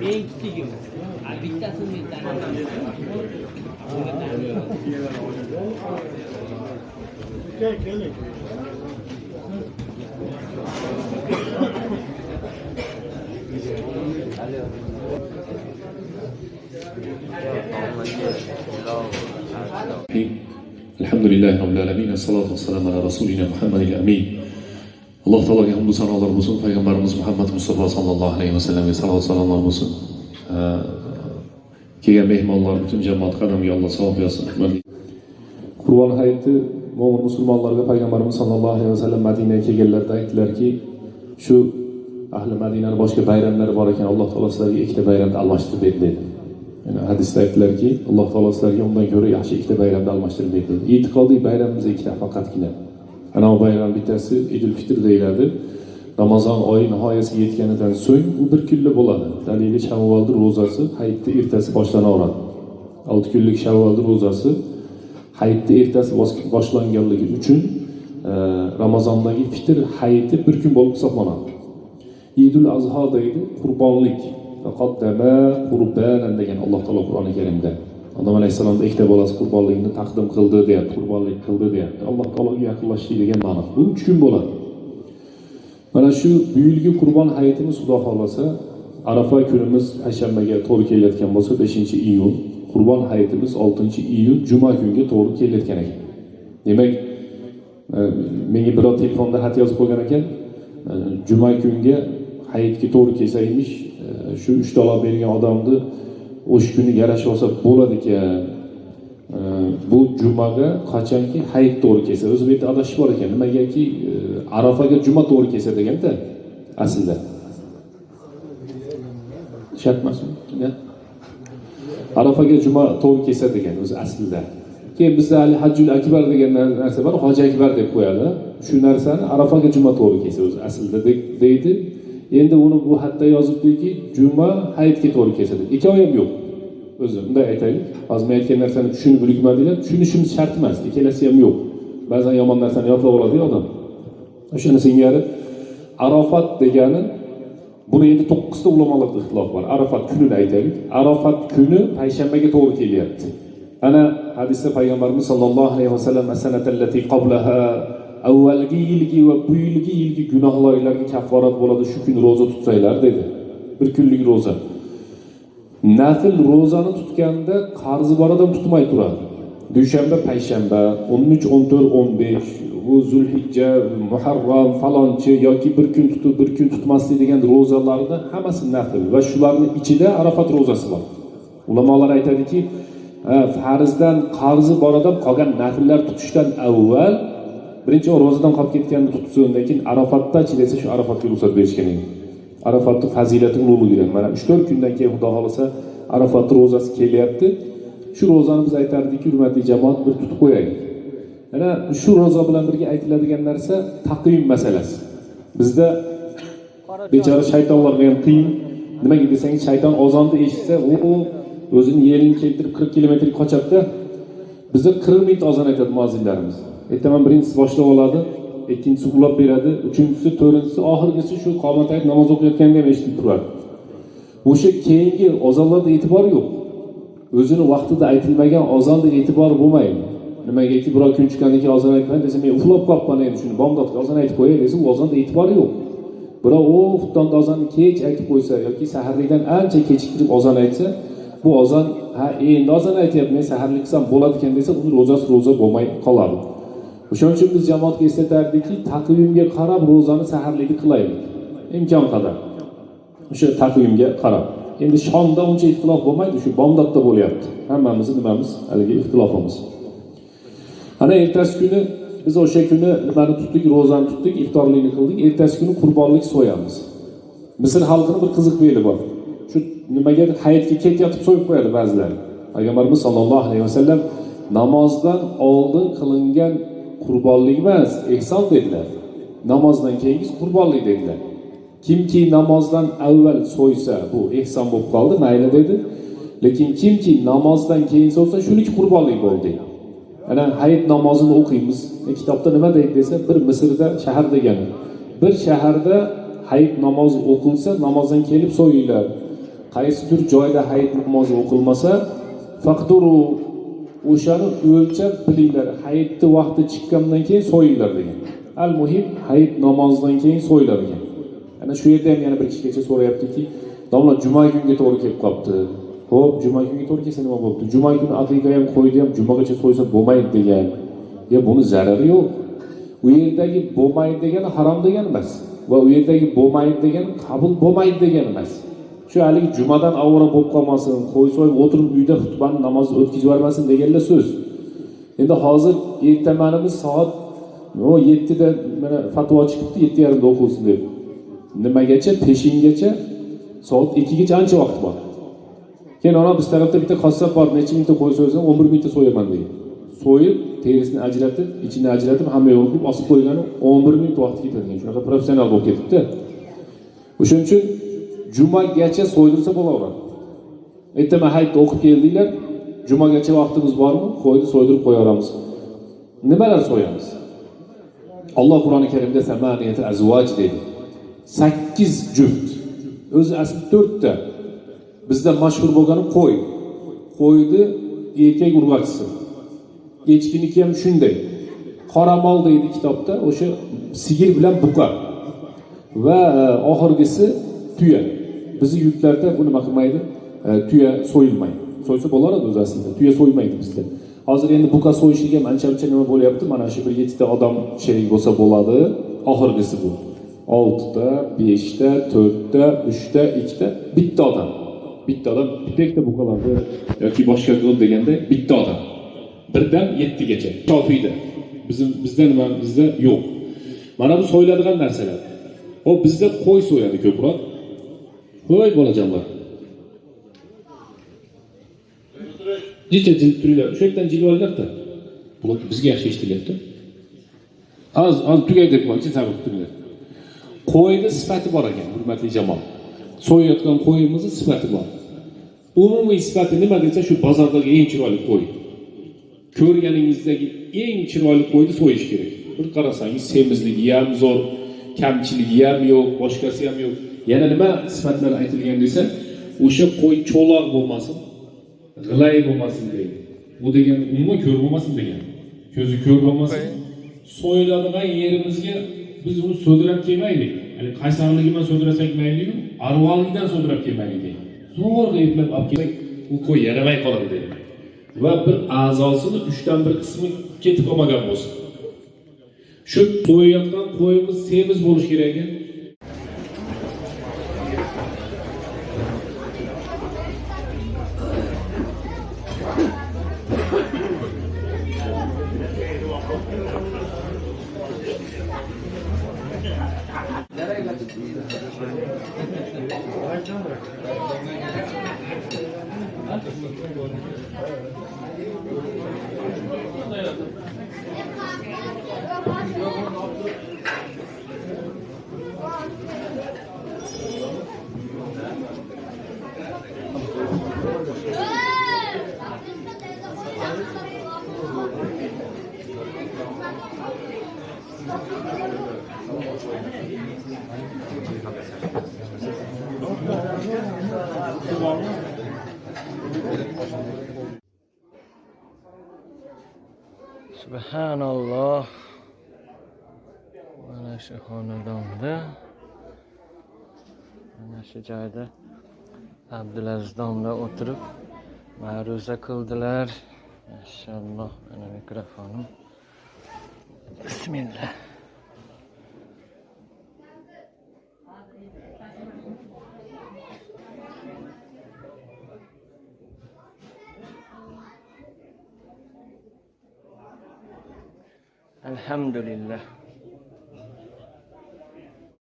eng kichigi bittasini Elhamdülillahi Rabbil Alemin. Esselatu vesselamu ala Resulina Muhammedil Amin. Allah Teala'ya hamdü sanalar olsun. Peygamberimiz Muhammed Mustafa sallallahu aleyhi ve sellem'e salat selamlar olsun. Kelgan mehmonlar bütün cemaat qadamiga Alloh savob bersin. Qur'on hayiti mo'min musulmonlarga Peygamberimiz sallallohu alayhi ve sellem Madinaga kelganlarida aytdilarki, shu ahli Madinaning boshqa bayramlari bor ekan, Alloh taolo sizlarga ikkita bayramni almashtirib berdi dedi. Yani hadisda aytdilarki, Alloh taolo sizlarga undan ko'ra yaxshi ikkita bayramni almashtirib berdi dedi. E'tiqodiy bayramimiz ikkita faqatgina. Ana o bayram bittasi Idul Fitr deyiladi. Ramazon oyi nihoyasiga yetganidan so'ng u bir kunlik bo'ladi. Dalili Shavvolning ro'zasi hayitning ertasi boshlanaveradi. 6 kunlik Shavvolning ro'zasi hayitning ertasi boshlanganligi uchun Ramazondagi fitr hayiti bir kun bo'lib hisoblanadi. Idul Azho deydi, qurbonlik. Faqaddama qurbanan degan Alloh taolo Qur'oni Karimda. Odam alayhissalomda ikkita bolasi qurbonlikni taqdim qildi deyapti, qurbonlik qildi deyapti. Alloh taologa yaqinlashdi degan ma'no. Bu 3 kun bo'ladi. Mana shu bu yilgi qurbon hayitimiz Xudo xolasa Arafa kunimiz payshanbaga to'g'ri kelayotgan bo'lsa 5-iyun, qurbon hayitimiz 6-iyun juma kunga to'g'ri kelayotgan ekan. Demak, menga biror telefonda xat yozib qo'ygan ekan, juma kunga hayitga to'g'ri kelsaymish, shu $3 bergan odamni o'sha kuni yarashib olsa bo'ladi ekan. Bu jumaga qachonki hayit to'g'ri kelsa, o'zi bu yerda adashish bor ekan. Nimagaki Arafaga juma to'g'ri kelsa deganda aslida. Shart emasmi? Arafaga juma to'g'ri kelsa degan o'zi aslida. Keyin bizda hali Hajjul Akbar degan narsa bor, Hoji Akbar deb qo'yadi. Shu narsani Arafaga juma to'g'ri kelsa o'zi aslida deydi. Endi uni bu hatda yozibdiki, juma hayitga to'g'ri kelsa deb. Ikkovi ham yo'q. O'zi bunday aytaylik. Hozir men aytgan narsani tushunib bilmadinglar, tushunishimiz shart emas, ikkalasi ham yo'q. Ba'zan yomon narsani yodlab oladi odam. O'shani singari Arafat degani buni endi 9 ta ulamolarda ixtilof bor. Arafat kunini aytaylik. Arafat kuni payshanbaga to'g'ri kelyapti. Ana hadisda payg'ambarimiz sollallohu alayhi vasallam sanatallati qablaha avvalgi yilgi va bu yilgi gunohlarga kafforat bo'ladi shu kun roza tutsanglar dedi. Bir kunlik roza. Nafil ro'zani tutganda qarzi bor odam tutmay turadi. Dushanba, payshanba, 13, 14, 15, bu Zulhijja, Muharram falonchi yoki bir kun tutib, bir kun tutmaslik degan ro'zalarni hammasi nafil va shularning ichida Arafat ro'zasi bor. Ulamolar aytadiki, farzdan qarzi bor odam qolgan nafillar tutishdan avval birinchi ro'zadan qolib ketganini tutsin, lekin Arafatdachi desa shu Arafatga ruxsat berishgan edi. Arafatning fazilati ulug'ligidan. Mana 3-4 kundan keyin Xudo xolasa Arafat ro'zasi kelyapti. Shu ro'zani biz aytardikki, hurmatli jamoat, bir tutib qo'yaylik. Mana shu ro'za bilan birga aytiladigan narsa taqvim masalasi. Bizda bechora shaytonlarga ham qiyin. Nimaga desangiz, shayton ozonni eshitsa, o'zini yerini keltirib 40 kilometrga qochadi-da. Bizda 40 minut ozon aytadi muazzinlarimiz. Ertaman birinchisi boshlab oladi, ikkinchisi uxlab beradi, uchinchisi, to'rtinchisi, oxirgisi shu qomat aytib namoz o'qiyotganda ham eshitib turadi. O'sha keyingi ozonlarda e'tibor yo'q. O'zini vaqtida aytilmagan ozonda e'tibor bo'lmaydi. Nimagaki biror kun chiqqanidan keyin ozon aytmayman desa, men uxlab qolibman endi shuni bomdodga ozon aytib qo'yay desa, u ozonda e'tibor yo'q. Biroq xuftonda ozonni kech aytib qo'ysa yoki saharlikdan ancha kechiktirib ozon aytsa, bu ozon endi ozon aytyapman, men saharlik qilsam bo'ladi ekan desa, uni ro'zasi ro'za bo'lmay qoladi. O'shaning uchun biz jamoatga eslatardikki, taqvimga qarab ro'zani saharlikni qilaylik. Imkon qadar. O'sha taqvimga qarab. Endi shomda uncha ixtilof bo'lmaydi, shu bomdodda bo'lyapti. Hammamiz nimamiz haligi ixtilofimiz. Ana ertasi kuni biz o'sha kuni nimani tutdik, ro'zani tutdik, iftorlikni qildik. Ertasi kuni qurbonlik so'yamiz. Misr xalqining bir qiziq fe'li bor. Shu nimaga hayitga ketayotib so'yib qo'yadi ba'zilar. Payg'ambarimiz sollallohu alayhi vasallam namozdan oldin qilingan qurbonlik emas, ehson dedilar. Namozdan keyingi qurbonlik dedilar. Kimki namozdan avval so'ysa, bu ehson bo'lib qoldi, mayli dedi. Lekin kimki namozdan keyin so'rasa, shuniki qurbonlik bo'ldi. Ana hayit namozini o'qiymiz. Kitobda nima deydi desa, bir Misrda shahar degani. Bir shaharda hayit namozi o'qilsa, namozdan kelib so'yinglar. Qaysidir joyda hayit namozi o'qilmasa, faqduru o'shani o'lchab bilinglar. Hayitni vaqti chiqqandan keyin so'yinglar degan. Al-muhim hayit namozidan keyin so'yinglar degan. Ana shu yerda ham yana bir kishigacha so'rayaptiki, "Domla juma kuniga to'g'ri kelib qopti. Xo'p, juma kuniga to'g'ri kelsa nima bo'ldi? Juma kuni aqiqa ham qo'ydi ham jumagacha so'ysa bo'lmaydi" degan. Ya buni zarari yo'q. U yerdagi bo'lmaydi degani harom degani emas. Va u yerdagi bo'lmaydi degani qabul bo'lmaydi degani emas. Shu haligi jumadan avvora bo'lib qolmasin, qo'y so'yib o'tirib uyda xutbani namozni o'tkazib yubormasin deganlar so'z. Endi hozir ertamanimiz soat 7 da mana fatvo chiqibdi, 7:30 da o'qilsin deb. Nimagacha? Peshingacha soat 2 gacha ancha vaqt bor. Keyin ona biz tarafda bitta qassob bor, necha mingta qo'y so'ysam 11 mingta so'yaman deydi. So'yib, terisini ajratib, ichini ajratib, hamma yo'q qilib osib qo'ygani 11 minut vaqt ketadi. Shunaqa professional bo'lib ketibdi. O'shuning uchun jumagacha so'ydirsa bo'laveradi. Ertaman hayitda o'qib keldinglar, jumagacha vaqtimiz bormi? Qo'yni so'ydirib qo'yaveramiz. Nimalar so'yamiz? Alloh Qur'oni Karimda samaniyat azvoj dedi. 8 juft. O'zi asli 4 ta. Bizda mashhur bo'lgani qo'y. Qo'yni erkak urg'achisi. Echkiniki ham shunday. Qoramol deydi kitobda, o'sha sigir bilan buqa. Va oxirgisi tuya. Bizning yurtlarda bu nima qilmaydi? Tuya so'yilmaydi. So'ysa bo'laradi o'zi aslida. Tuya so'ymaydi bizda. Hozir endi buqa so'yishlik ham ancha-muncha nima bo'lyapti? Mana shu bir 7 ta odam sherik bo'lsa bo'ladi. Oxirgisi bu. 6 ta, 5 ta, 4 ta, 3 ta, 2 ta, bitta odam. Bitta odam bitta buqalarni yoki boshqa qil deganda bitta odam. Birdan 7 gacha. Shofiyda. Bizda nima? Bizda yo'q. Mana bu so'yiladigan narsalar. O bizda qo'y so'yadi ko'proq. Qo'y bolajonlar. Necha jil turinglar. O'sha yerdan jil olinglar-da. Bu bizga yaxshi eshitilyapti. Az tugay deb qo'ying, sabr turinglar. Qo'yning sifati bor ekan, hurmatli jamoat. So'yayotgan qo'yimizning sifati bor. Umumiy sifati nima desa, shu bozordagi eng chiroyli qo'y. Ko'rganingizdagi eng chiroyli qo'yni so'yish kerak. Bir qarasangiz semizligi ham zo'r, kamchiligi ham yo'q, boshqasi ham yo'q. Yana nima sifatlar aytilgan desa, o'sha qo'y cho'loq bo'lmasin, g'ilay bo'lmasin deydi. Bu degani umuman ko'r bo'lmasin degan. Ko'zi ko'r bo'lmasin. So'yiladigan yerimizga biz uni so'dirab kelmaylik. Ya'ni qaysarligidan so'dirasak mayli-yu, arvonligidan so'dirab kelmaylik deydi. Zo'rg'a eplab olib kelsak, u qo'y yaramay qoladi deydi. Va bir a'zosini 3dan 1 qismi ketib qolmagan bo'lsin. Shu so'yayotgan qo'yimiz semiz bo'lish kerak ekan. Subhanalloh. Mana shu xonadonda, mana shu joyda Abdulaziz domla o'tirib ma'ruza qildilar. Maşallah, ana mikrofonim. Bismillah. Elhamdülillah.